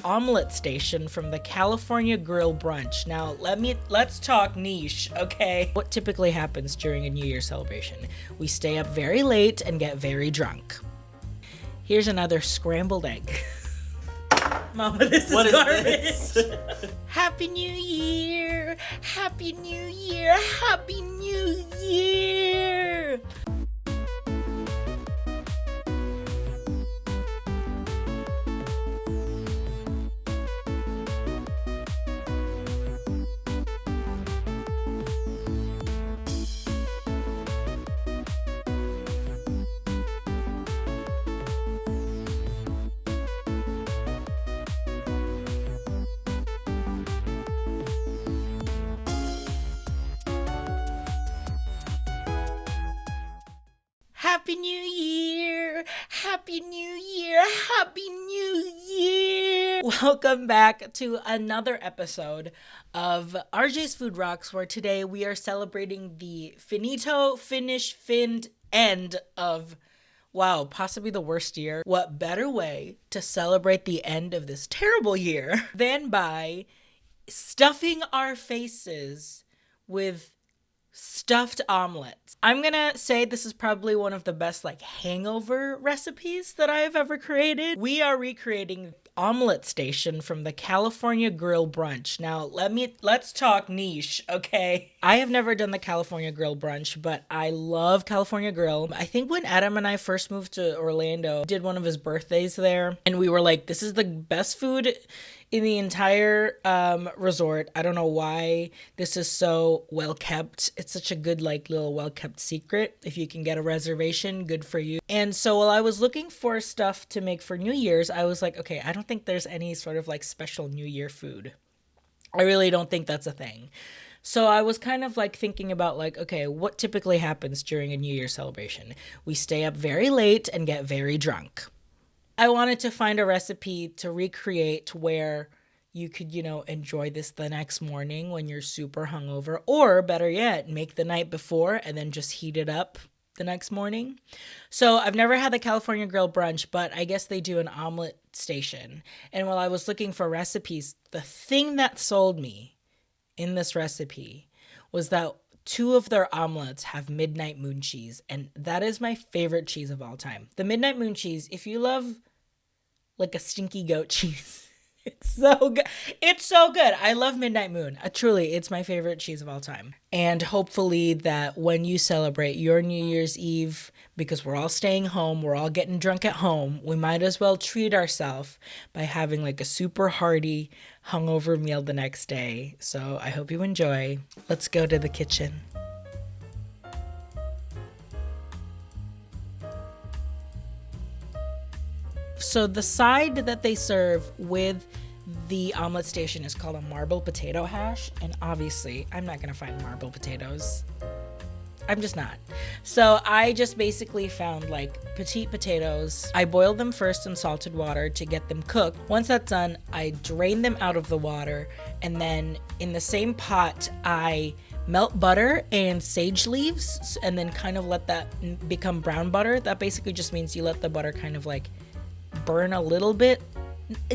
Omelette Station from the California Grill brunch. Now, let's talk niche, okay? What typically happens during a New Year celebration? We stay up very late and get very drunk. Here's another scrambled egg. Mama, this is garbage. This? Happy New Year! Happy New Year! Happy New Year! Happy New Year! Happy New Year! Happy New Year! Welcome back to another episode of RJ's Food Rocks, where today we are celebrating the finished end of, wow, possibly the worst year. What better way to celebrate the end of this terrible year than by stuffing our faces with stuffed omelets. I'm gonna say this is probably one of the best hangover recipes that I have ever created. We are recreating Omelette Station from the California Grill brunch. Now, let's talk niche, okay? I have never done the California Grill brunch, but I love California Grill. I think when Adam and I first moved to Orlando, did one of his birthdays there, and we were like, this is the best food in the entire resort. I don't know why this is so well kept. It's such a good little well kept secret. If you can get a reservation, good for you. And so while I was looking for stuff to make for New Year's, I was like, okay, I don't think there's any sort of special New Year food. I really don't think that's a thing. So I was kind of thinking about okay, what typically happens during a New Year celebration? We stay up very late and get very drunk. I wanted to find a recipe to recreate where you could, enjoy this the next morning when you're super hungover, or better yet, make the night before and then just heat it up the next morning. So I've never had the California Grill brunch, but I guess they do an Omelette Station. And while I was looking for recipes, the thing that sold me in this recipe was that 2 of their omelets have midnight moon cheese, and that is my favorite cheese of all time. The midnight moon cheese, if you love a stinky goat cheese, it's so good. It's so good. I love midnight moon. Truly, it's my favorite cheese of all time. And hopefully that when you celebrate your New Year's Eve, because we're all staying home, we're all getting drunk at home, we might as well treat ourselves by having a super hearty hungover meal the next day. So I hope you enjoy. Let's go to the kitchen. So the side that they serve with the Omelette Station is called a marble potato hash. And obviously, I'm not going to find marble potatoes. I'm just not. So I just basically found petite potatoes. I boiled them first in salted water to get them cooked. Once that's done, I drain them out of the water. And then in the same pot, I melt butter and sage leaves and then kind of let that become brown butter. That basically just means you let the butter kind of burn a little bit,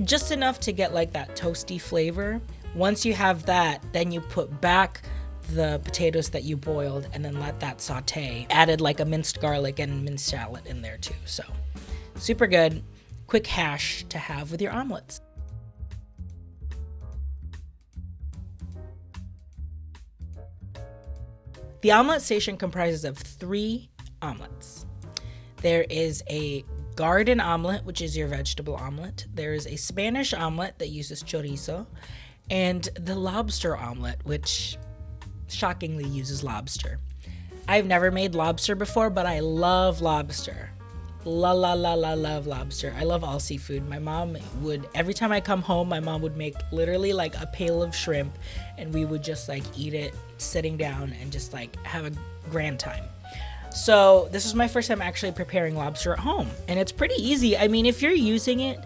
just enough to get that toasty flavor. Once you have that, then you put back the potatoes that you boiled and then let that saute. Added a minced garlic and minced shallot in there too. So super good, quick hash to have with your omelets. The Omelette Station comprises of 3 omelets. There is a garden omelet, which is your vegetable omelet. There is a Spanish omelet that uses chorizo, and the lobster omelet, which shockingly uses lobster. I've never made lobster before, but I love lobster. Love lobster. I love all seafood. My mom would, every time I come home, my mom would make literally a pail of shrimp, and we would just eat it sitting down and just have a grand time. So this is my first time actually preparing lobster at home, and it's pretty easy. I mean, if you're using it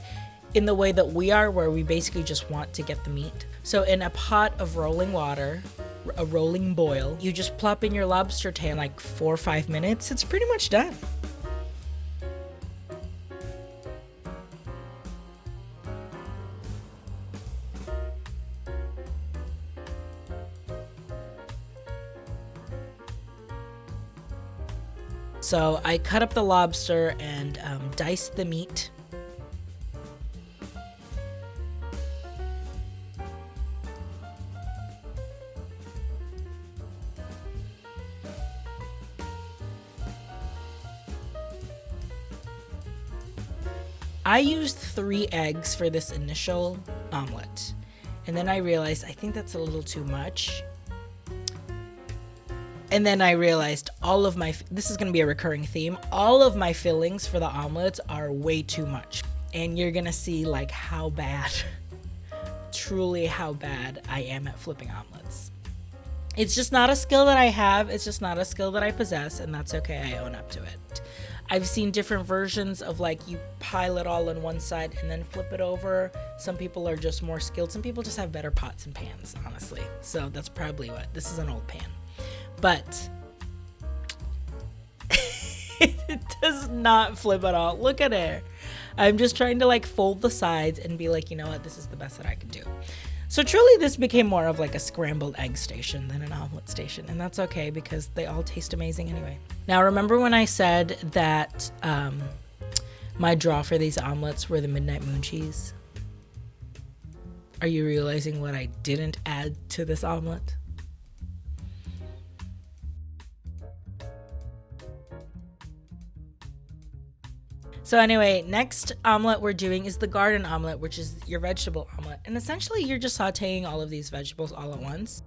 in the way that we are, where we basically just want to get the meat. So in a pot of rolling water, a rolling boil, you just plop in your lobster tail 4 or 5 minutes. It's pretty much done. So I cut up the lobster and diced the meat. I used 3 eggs for this initial omelet. And then I realized, I think that's a little too much. And then I realized this is going to be a recurring theme. All of my fillings for the omelets are way too much. And you're going to see like how bad, truly how bad I am at flipping omelets. It's just not a skill that I have. It's just not a skill that I possess. And that's okay. I own up to it. I've seen different versions of like you pile it all on one side and then flip it over. Some people are just more skilled. Some people just have better pots and pans, honestly. So that's probably what. This is an old pan. But it does not flip at all. Look at it. I'm just trying to like fold the sides and be like, you know what? This is the best that I can do. So truly this became more of like a scrambled egg station than an omelet station. And that's okay because they all taste amazing anyway. Now remember when I said that my draw for these omelets were the midnight moon cheese? Are you realizing what I didn't add to this omelet? So anyway, next omelet we're doing is the garden omelet, which is your vegetable omelet. And essentially you're just sauteing all of these vegetables all at once.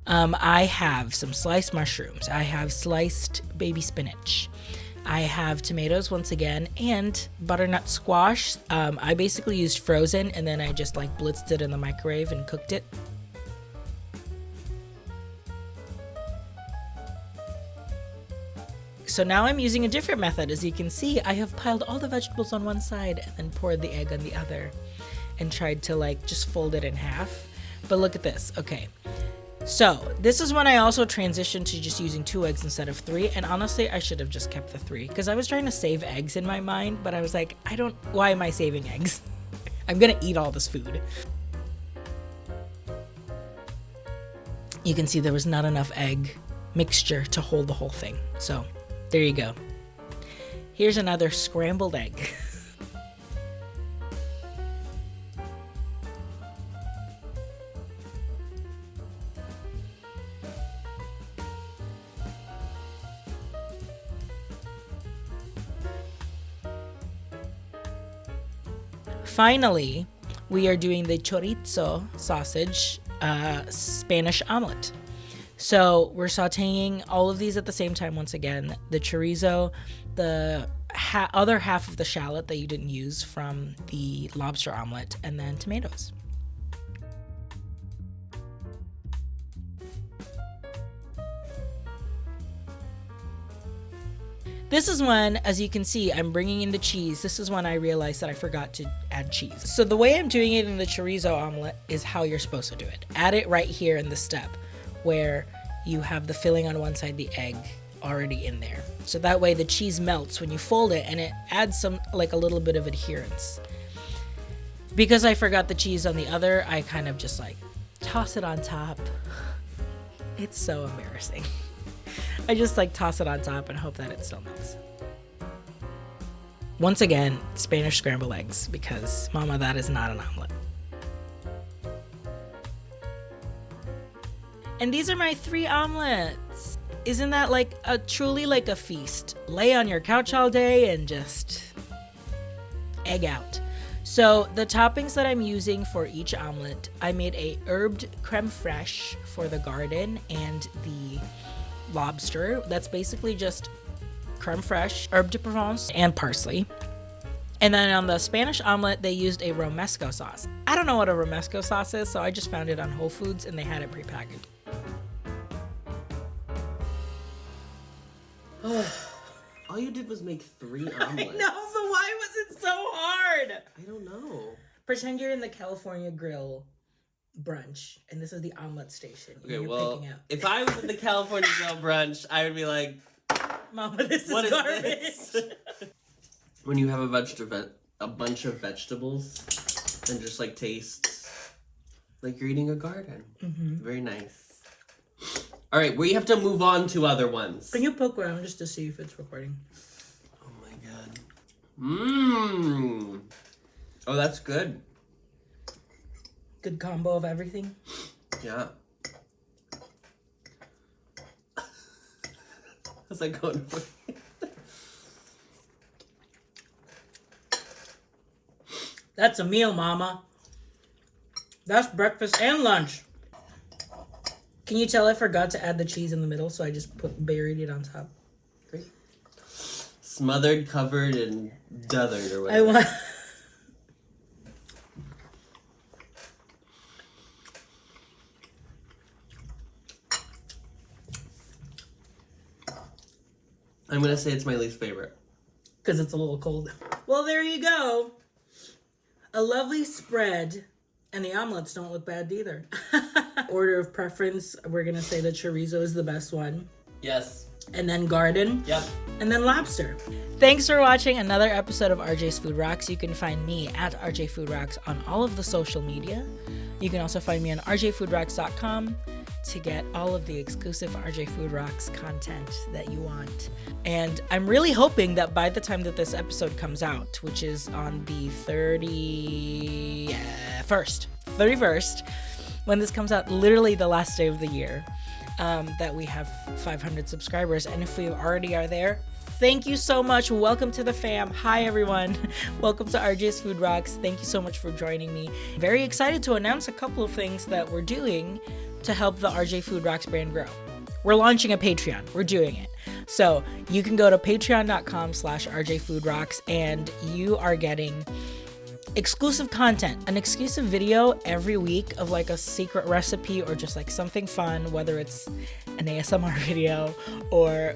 I have some sliced mushrooms. I have sliced baby spinach. I have tomatoes once again and butternut squash. I basically used frozen and then I just like blitzed it in the microwave and cooked it. So now I'm using a different method. As you can see, I have piled all the vegetables on one side and then poured the egg on the other and tried to like just fold it in half. But look at this. Okay. So this is when I also transitioned to just using 2 eggs instead of 3. And honestly, I should have just kept the 3 because I was trying to save eggs in my mind, but I was like, why am I saving eggs? I'm going to eat all this food. You can see there was not enough egg mixture to hold the whole thing. So there you go. Here's another scrambled egg. Finally, we are doing the chorizo sausage Spanish omelet. So we're sauteing all of these at the same time once again. The chorizo, the other half of the shallot that you didn't use from the lobster omelet, and then tomatoes. This is when, as you can see, I'm bringing in the cheese. This is when I realized that I forgot to add cheese. So the way I'm doing it in the chorizo omelet is how you're supposed to do it. Add it right here in the step where you have the filling on one side, the egg already in there. So that way the cheese melts when you fold it and it adds some, like a little bit of adherence. Because I forgot the cheese on the other, I kind of just like toss it on top. It's so embarrassing. I just like toss it on top and hope that it still melts. Once again, Spanish scrambled eggs because mama, that is not an omelet. And these are my 3 omelets. Isn't that like truly like a feast? Lay on your couch all day and just egg out. So the toppings that I'm using for each omelet, I made a herbed creme fraiche for the garden and the lobster. That's basically just creme fraiche, herbe de Provence, and parsley. And then on the Spanish omelet, they used a romesco sauce. I don't know what a romesco sauce is, so I just found it on Whole Foods and they had it prepackaged. All you did was make 3 omelets. I know, but why was it so hard? I don't know. Pretend you're in the California Grill brunch, and this is the Omelette Station. Okay, well, if I was at the California Grill brunch, I would be like, Mama, this is garbage. This? When you have a bunch of vegetables and just like tastes like you're eating a garden. Mm-hmm. Very nice. All right, we have to move on to other ones. Can you poke around just to see if it's recording? Oh my god. Mmm. Oh, that's good. Good combo of everything. Yeah. How's that going for you? That's a meal, Mama. That's breakfast and lunch. Can you tell I forgot to add the cheese in the middle, so I just buried it on top? Great. Smothered, covered, and dothered, or whatever. I'm gonna say it's my least favorite. Because it's a little cold. Well, there you go. A lovely spread. And the omelets don't look bad either. Order of preference, we're going to say the chorizo is the best one. Yes. And then garden. Yep. And then lobster. Thanks for watching another episode of RJ's Food Rocks. You can find me at RJ Food Rocks on all of the social media. You can also find me on rjfoodrocks.com to get all of the exclusive RJ Food Rocks content that you want. And I'm really hoping that by the time that this episode comes out, which is on the 31st, when this comes out, literally the last day of the year, that we have 500 subscribers. And if we already are there, thank you so much. Welcome to the fam. Hi, everyone. Welcome to RJ's Food Rocks. Thank you so much for joining me. Very excited to announce a couple of things that we're doing to help the RJ Food Rocks brand grow. We're launching a Patreon. We're doing it. So you can go to patreon.com/RJFoodRocks and you are getting exclusive content, an exclusive video every week of like a secret recipe or just like something fun, whether it's an ASMR video or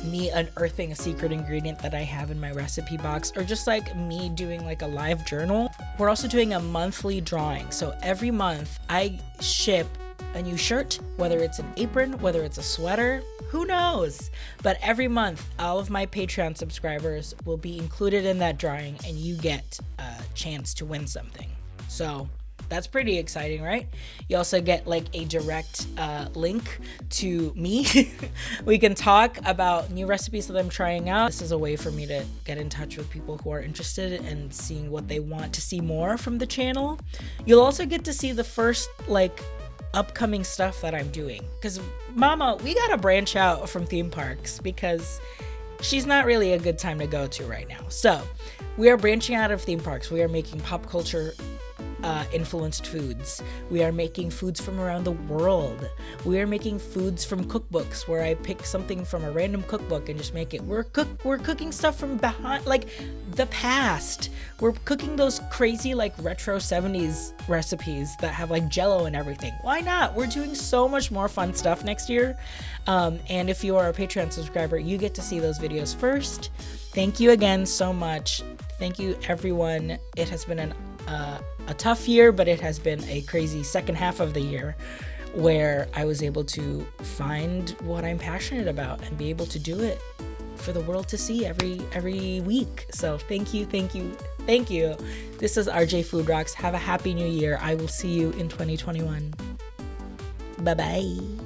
me unearthing a secret ingredient that I have in my recipe box, or just like me doing like a live journal. We're also doing a monthly drawing. So every month I ship a new shirt, whether it's an apron, whether it's a sweater, who knows? But every month, all of my Patreon subscribers will be included in that drawing and you get a chance to win something. So that's pretty exciting, right? You also get like a direct link to me. We can talk about new recipes that I'm trying out. This is a way for me to get in touch with people who are interested in seeing what they want to see more from the channel. You'll also get to see the first like upcoming stuff that I'm doing, because Mama, we gotta branch out from theme parks because she's not really a good time to go to right now. So we are branching out of theme parks. We are making pop culture influenced foods. We are making foods from around the world. We are making foods from cookbooks where I pick something from a random cookbook and just make it. We're cooking stuff from behind, like the past. We're cooking those crazy like retro 70s recipes that have like jello and everything. Why not? We're doing so much more fun stuff next year. And if you are a Patreon subscriber, you get to see those videos first. Thank you again so much. Thank you, everyone. It has been a tough year, but it has been a crazy second half of the year where I was able to find what I'm passionate about and be able to do it for the world to see every week. So thank you. This is RJ Food Rocks. Have a happy new year. I will see you in 2021. Bye-bye.